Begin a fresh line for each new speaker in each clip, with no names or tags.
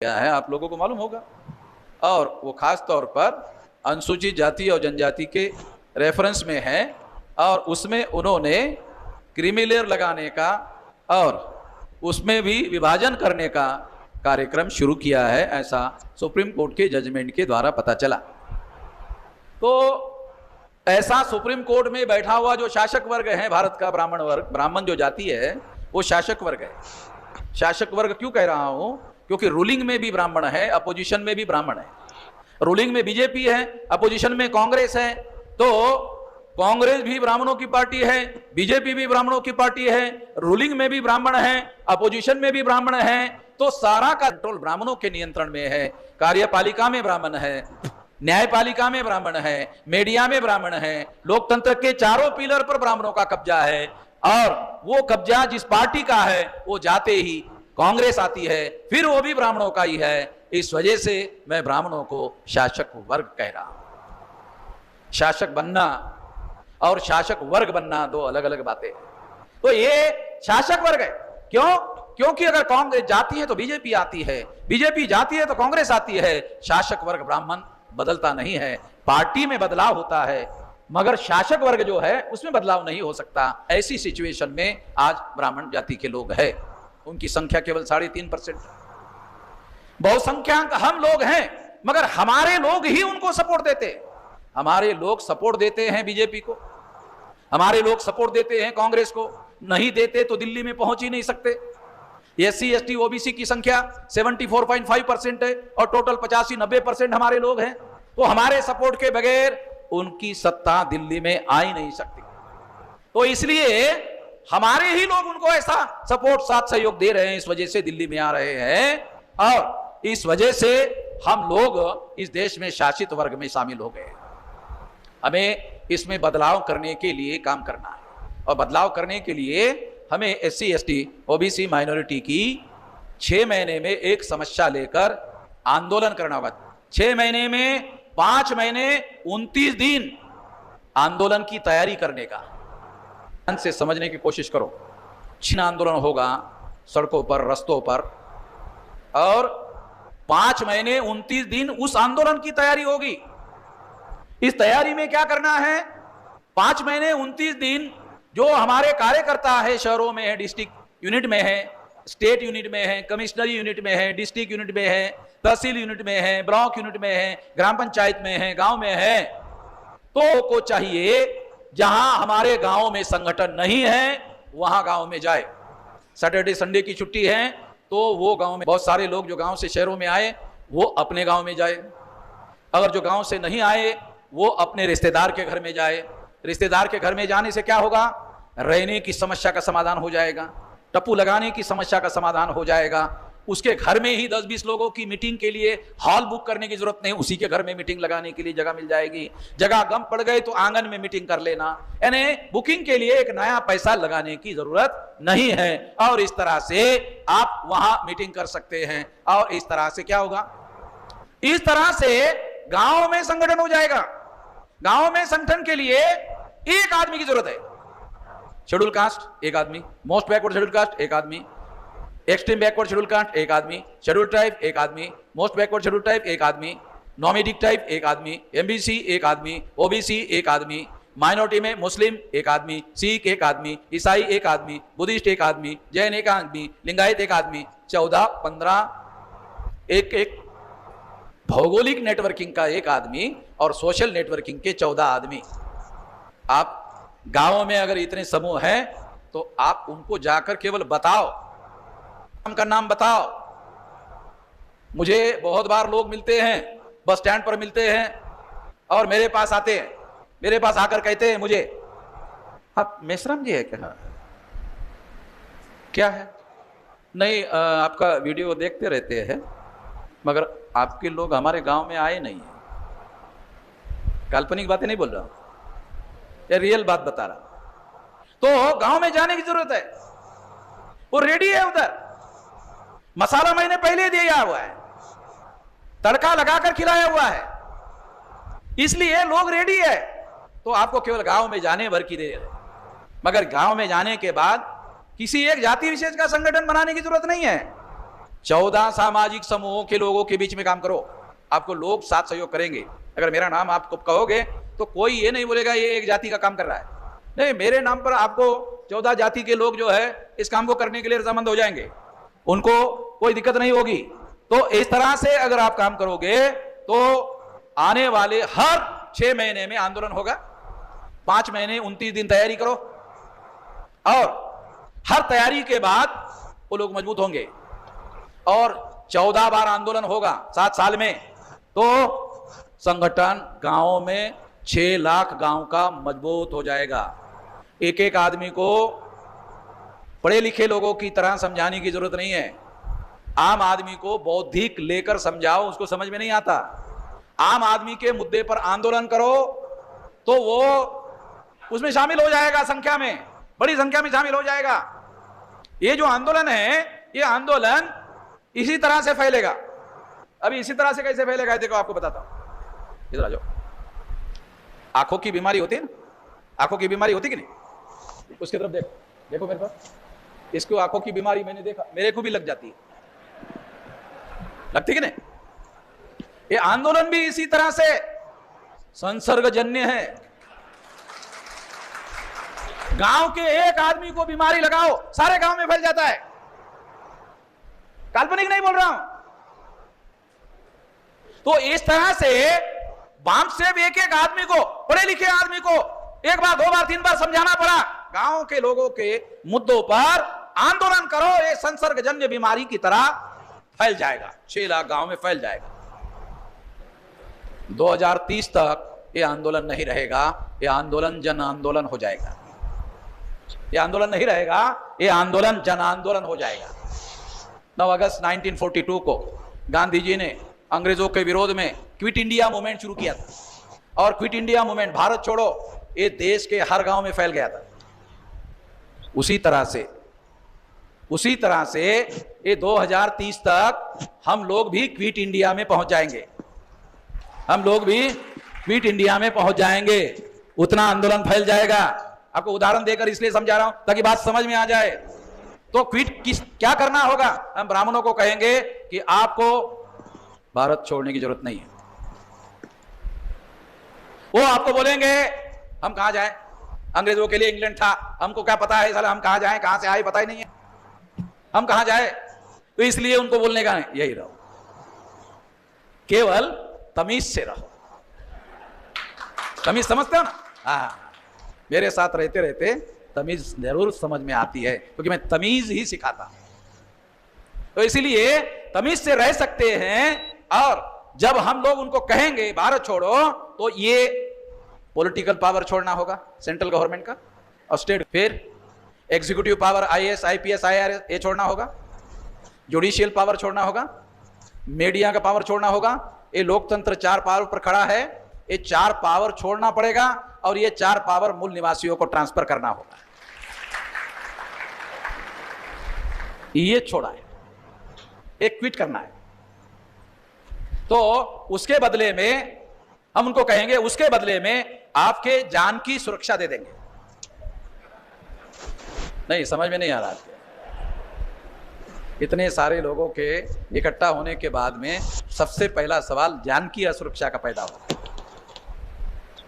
क्या है आप लोगों को मालूम होगा। और वो खास तौर पर अनुसूचित जाति और जनजाति के रेफरेंस में है और उसमें उन्होंने क्रीमी लेयर लगाने का और उसमें भी विभाजन करने का कार्यक्रम शुरू किया है, ऐसा सुप्रीम कोर्ट के जजमेंट के द्वारा पता चला। तो ऐसा सुप्रीम कोर्ट में बैठा हुआ जो शासक वर्ग है भारत का, ब्राह्मण वर्ग, ब्राह्मण जो जाति है वो शासक वर्ग है। शासक वर्ग क्यों कह रहा हूं? क्योंकि रूलिंग में भी ब्राह्मण है, अपोजिशन में भी ब्राह्मण है। रूलिंग में बीजेपी है, अपोजिशन में कांग्रेस है। तो कांग्रेस भी ब्राह्मणों की पार्टी है, बीजेपी भी ब्राह्मणों की पार्टी है, रूलिंग में भी ब्राह्मण है, अपोजिशन में भी ब्राह्मण है। तो सारा का कंट्रोल ब्राह्मणों के नियंत्रण में है। कार्यपालिका में ब्राह्मण है, न्यायपालिका में ब्राह्मण है, मीडिया में ब्राह्मण है, लोकतंत्र के चारों पिलर पर ब्राह्मणों का कब्जा है। और वो कब्जा जिस पार्टी का है वो जाते ही कांग्रेस आती है, फिर वो भी ब्राह्मणों का ही है। इस वजह से मैं ब्राह्मणों को शासक वर्ग कह रहा हूं। शासक बनना और शासक वर्ग बनना दो अलग अलग बातें। तो ये शासक वर्ग है। क्यों? क्योंकि अगर कांग्रेस जाती है तो बीजेपी आती है, बीजेपी जाती है तो कांग्रेस आती है। शासक वर्ग ब्राह्मण बदलता नहीं है, पार्टी में बदलाव होता है, मगर शासक वर्ग जो है उसमें बदलाव नहीं हो सकता। ऐसी सिचुएशन में आज ब्राह्मण जाति के लोग हैं, उनकी संख्या केवल 3.5%। बहुसंख्याक हम लोग हैं, मगर हमारे लोग ही उनको सपोर्ट देते हैं। हमारे लोग सपोर्ट देते हैं बीजेपी को, हमारे लोग सपोर्ट देते हैं कांग्रेस को। नहीं देते तो दिल्ली में पहुंच ही नहीं सकते। एससी एसटी ओबीसी की संख्या 74.5% है और टोटल 85-90% हमारे लोग हैं। तो हमारे सपोर्ट के बगैर उनकी सत्ता दिल्ली में आ ही नहीं सकती। तो इसलिए हमारे ही लोग उनको ऐसा सपोर्ट, साथ सहयोग दे रहे हैं, इस वजह से दिल्ली में आ रहे हैं और इस वजह से हम लोग इस देश में शासित वर्ग में शामिल हो गए। हमें इसमें बदलाव करने के लिए काम करना है और बदलाव करने के लिए हमें एससी एसटी ओबीसी माइनॉरिटी की 6 महीने में एक समस्या लेकर आंदोलन करना होगा। 6 महीने में 5 महीने 29 दिन आंदोलन की तैयारी करने का से समझने की कोशिश करो। छीन आंदोलन होगा सड़कों पर, रस्तों पर, और 5 महीने 29 दिन उस आंदोलन की तैयारी होगी। इस तैयारी में क्या करना है? 5 महीने 29 दिन जो हमारे कार्यकर्ता है, शहरों में है, डिस्ट्रिक्ट यूनिट में है, स्टेट यूनिट में है, कमिश्नरी यूनिट में है, डिस्ट्रिक्ट यूनिट में है, तहसील यूनिट में है, ब्लॉक यूनिट में है, ग्राम पंचायत में है, गांव में है। तो को चाहिए जहां हमारे गांव में संगठन नहीं है वहां गांव में जाए। सैटरडे संडे की छुट्टी है तो वो गांव में, बहुत सारे लोग जो गांव से शहरों में आए वो अपने गांव में जाए। अगर जो गांव से नहीं आए वो अपने रिश्तेदार के घर में जाए। रिश्तेदार के घर में जाने से क्या होगा? रहने की समस्या का समाधान हो जाएगा, टप्पू लगाने की समस्या का समाधान हो जाएगा। उसके घर में ही 10-20 लोगों की मीटिंग के लिए हॉल बुक करने की जरूरत नहीं, उसी के घर में मीटिंग लगाने के लिए जगह मिल जाएगी। जगह कम पड़ गई तो आंगन में मीटिंग कर लेना। यानी बुकिंग के लिए एक नया पैसा लगाने की जरूरत नहीं है और इस तरह से आप वहां मीटिंग कर सकते हैं। और इस तरह से क्या होगा? इस तरह से गांव में संगठन हो जाएगा। गांव में संगठन के लिए एक आदमी की जरूरत है। शेड्यूल कास्ट एक आदमी, मोस्ट बैकवर्ड शेड्यूल कास्ट एक आदमी, एक्सट्रीम बैकवर्ड शेड्यूल कास्ट एक आदमी, शेड्यूल ट्राइब एक आदमी, मोस्ट बैकवर्ड शेड्यूल ट्राइब एक आदमी, नॉमिडिक टाइप एक आदमी, एमबीसी एक आदमी, ओबीसी एक आदमी, माइनॉरिटी में मुस्लिम एक आदमी, सिख एक आदमी, ईसाई एक आदमी, बुद्धिस्ट एक आदमी, जैन एक आदमी, लिंगायत एक आदमी, 14-15 एक भौगोलिक नेटवर्किंग का एक आदमी और सोशल नेटवर्किंग के 14 आदमी। आप गांवों में अगर इतने समूह हैं तो आप उनको जाकर केवल बताओ, का नाम बताओ। मुझे बहुत बार लोग मिलते हैं, बस स्टैंड पर मिलते हैं और मेरे पास आते हैं, मेरे पास आकर कहते हैं मुझे, आप मेश्राम जी है क्या? क्या है? नहीं, आपका वीडियो देखते रहते हैं मगर आपके लोग हमारे गांव में आए नहीं है। काल्पनिक बातें नहीं बोल रहा हूं, ये रियल बात बता रहा। तो गांव में जाने की जरूरत है, वो रेडी है। उधर मसाला मैंने पहले दिया हुआ है, तड़का लगाकर खिलाया हुआ है, इसलिए लोग रेडी है। तो आपको केवल गांव में जाने भर की देर है, मगर गांव में जाने के बाद किसी एक जाति विशेष का संगठन बनाने की जरूरत नहीं है। 14 सामाजिक समूहों के लोगों के बीच में काम करो, आपको लोग साथ सहयोग करेंगे। अगर मेरा नाम आपको कहोगे तो कोई ये नहीं बोलेगा ये एक जाति का काम कर रहा है, नहीं, मेरे नाम पर आपको 14 जाति के लोग जो है इस काम को करने के लिए रजामंद हो जाएंगे, उनको कोई दिक्कत नहीं होगी। तो इस तरह से अगर आप काम करोगे तो आने वाले हर 6 महीने में आंदोलन होगा। 5 महीने 29 दिन तैयारी करो और हर तैयारी के बाद वो लोग मजबूत होंगे और 14 बार आंदोलन होगा 7 साल में, तो संगठन गांवों में 6 लाख गांव का मजबूत हो जाएगा। एक एक आदमी को पढ़े लिखे लोगों की तरह समझाने की जरूरत नहीं है। आम आदमी को बौद्धिक लेकर समझाओ, उसको समझ में नहीं आता। आम आदमी के मुद्दे पर आंदोलन करो तो वो उसमें शामिल हो जाएगा, संख्या में, बड़ी संख्या में शामिल हो जाएगा। ये जो आंदोलन है, ये आंदोलन इसी तरह से फैलेगा। अभी इसी तरह से कैसे फैलेगा देखो, आपको बताता हूं। इधर आ जाओ। आंखों की बीमारी होती है ना, आंखों की बीमारी होती कि नहीं, उसकी तरफ देखो, देखो मेरे पास, इसको आंखों की बीमारी मैंने देखा, मेरे को भी लग जाती है, लगती कि नहीं। ये आंदोलन भी इसी तरह से संसर्गजन्य है। गांव के एक आदमी को बीमारी लगाओ, सारे गांव में फैल जाता है। काल्पनिक नहीं बोल रहा हूं। तो इस तरह से बाम से एक एक आदमी को, पढ़े लिखे आदमी को 1 बार 2 बार 3 बार समझाना पड़ा। गांव के लोगों के मुद्दों पर आंदोलन करो, ये संसर्गजन्य बीमारी की तरह फैल जाएगा, 6 लाख गांव में फैल जाएगा। 2030 तक ये आंदोलन नहीं रहेगा, ये आंदोलन जन आंदोलन हो जाएगा। ये आंदोलन नहीं रहेगा, ये आंदोलन जन आंदोलन हो जाएगा। 9 अगस्त 1942 को गांधी जी ने अंग्रेजों के विरोध में क्विट इंडिया मूवमेंट शुरू किया था और क्विट इंडिया मूवमेंट, भारत छोड़ो, ये देश के हर गांव में फैल गया था। उसी तरह से ये 2030 तक हम लोग भी क्विट इंडिया में पहुंच जाएंगे। हम लोग भी क्विट इंडिया में पहुंच जाएंगे, उतना आंदोलन फैल जाएगा। आपको उदाहरण देकर इसलिए समझा रहा हूं ताकि बात समझ में आ जाए। तो क्विट क्या करना होगा, हम ब्राह्मणों को कहेंगे कि आपको भारत छोड़ने की जरूरत नहीं है। वो आपको बोलेंगे हम कहां जाएं, अंग्रेजों के लिए इंग्लैंड था, हमको क्या पता है साला हम कहां जाएं, कहां से आए पता ही नहीं है, हम कहां जाएं। तो इसलिए उनको बोलने का यही रहो, केवल तमीज से रहो। तमीज समझते हो ना? हाँ, मेरे साथ रहते रहते तमीज जरूर समझ में आती है, क्योंकि मैं तमीज ही सिखाता हूं। तो इसीलिए तमीज से रह सकते हैं। और जब हम लोग उनको कहेंगे भारत छोड़ो, तो ये पॉलिटिकल पावर छोड़ना होगा सेंट्रल गवर्नमेंट का और स्टेट, फिर executive power IAS IPS IRS ये छोड़ना होगा, जुडिशियल पावर छोड़ना होगा, मीडिया का पावर छोड़ना होगा। ये लोकतंत्र 4 पावर पर खड़ा है, ये 4 पावर छोड़ना पड़ेगा और ये 4 पावर मूल निवासियों को ट्रांसफर करना होगा। ये छोड़ा है, एक क्विट करना है। तो उसके बदले में हम उनको कहेंगे, उसके बदले में आपके जान की सुरक्षा दे देंगे। नहीं समझ में नहीं आ रहा है। इतने सारे लोगों के इकट्ठा होने के बाद में सबसे पहला सवाल जान की असुरक्षा का पैदा होगा।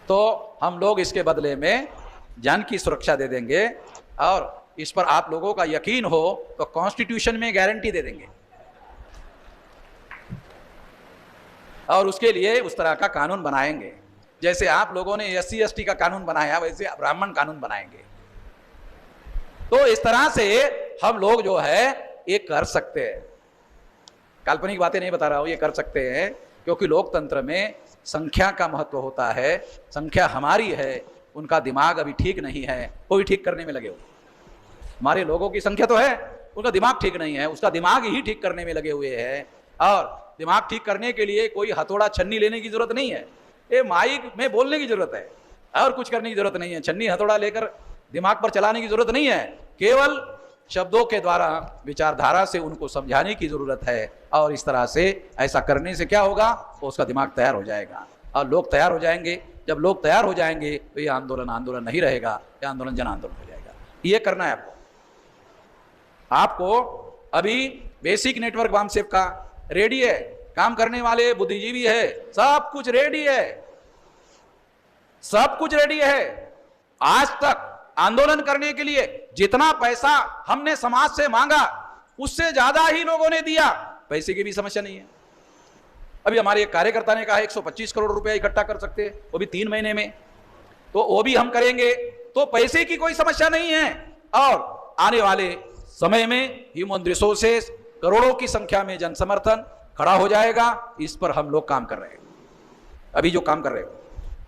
तो हम लोग इसके बदले में जान की सुरक्षा दे देंगे और इस पर आप लोगों का यकीन हो तो कॉन्स्टिट्यूशन में गारंटी दे देंगे और उसके लिए उस तरह का कानून बनाएंगे। जैसे आप लोगों ने SC ST का कानून बनाया, वैसे ब्राह्मण कानून बनाएंगे। तो इस तरह से हम लोग जो है ये कर सकते हैं। काल्पनिक बातें नहीं बता रहा हूं, ये कर सकते हैं क्योंकि लोकतंत्र में संख्या का महत्व होता है। संख्या हमारी है, उनका दिमाग अभी ठीक नहीं है, कोई ठीक करने में लगे हुए। हमारे लोगों की संख्या तो है, उनका दिमाग ठीक नहीं है, उसका दिमाग ही ठीक करने में लगे हुए हैं। और दिमाग ठीक करने के लिए कोई हथौड़ा छन्नी लेने की जरूरत नहीं है, ये माइक में बोलने की जरूरत है और कुछ करने की जरूरत नहीं है। छन्नी हथौड़ा लेकर दिमाग पर चलाने की जरूरत नहीं है, केवल शब्दों के द्वारा विचारधारा से उनको समझाने की जरूरत है। और इस तरह से ऐसा करने से क्या होगा, तो उसका दिमाग तैयार हो जाएगा और लोग तैयार हो जाएंगे। जब लोग तैयार हो जाएंगे तो ये आंदोलन आंदोलन नहीं रहेगा, ये आंदोलन जन आंदोलन हो जाएगा। ये करना है आपको। अभी बेसिक नेटवर्क वामसेप का रेडी है, काम करने वाले बुद्धिजीवी है, सब कुछ रेडी है, सब कुछ रेडी है। आज तक आंदोलन करने के लिए जितना पैसा हमने समाज से मांगा उससे ज्यादा ही लोगों ने दिया, पैसे की भी समस्या नहीं है। अभी हमारे एक कार्यकर्ता ने कहा 125 करोड़ रुपया इकट्ठा कर सकते हैं, वो भी 3 महीने में, तो वो भी हम करेंगे, तो पैसे की कोई समस्या नहीं है। और आने वाले समय में ह्यूमन रिसोर्सेस करोड़ों की संख्या में जन समर्थन खड़ा हो जाएगा, इस पर हम लोग काम कर रहे हैं। अभी जो काम कर रहे हैं,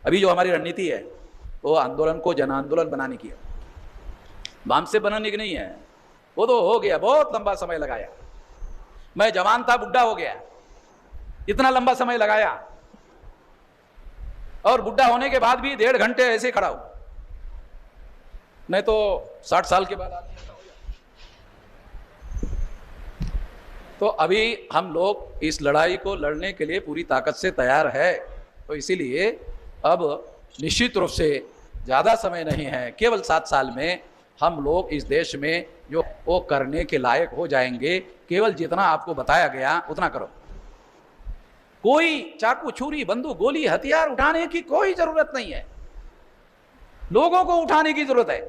अभी जो हमारी रणनीति है वो आंदोलन को जन आंदोलन बनाने की है, वामसेप बनाने की नहीं है। वो तो हो गया, बहुत लंबा समय लगाया, मैं जवान था बुढ़ा हो गया, इतना लंबा समय लगाया, और बुढ़ा होने के बाद भी 1.5 घंटे ऐसे खड़ा हूं, नहीं तो 60 साल के बाद आदमी ऐसा हो जाता। तो अभी हम लोग इस लड़ाई को लड़ने के लिए पूरी ताकत से तैयार है। तो इसीलिए अब निश्चित रूप से ज़्यादा समय नहीं है, केवल 7 साल में हम लोग इस देश में जो वो करने के लायक हो जाएंगे। केवल जितना आपको बताया गया उतना करो। कोई चाकू, छुरी, बंदूक, गोली, हथियार उठाने की कोई जरूरत नहीं है, लोगों को उठाने की जरूरत है।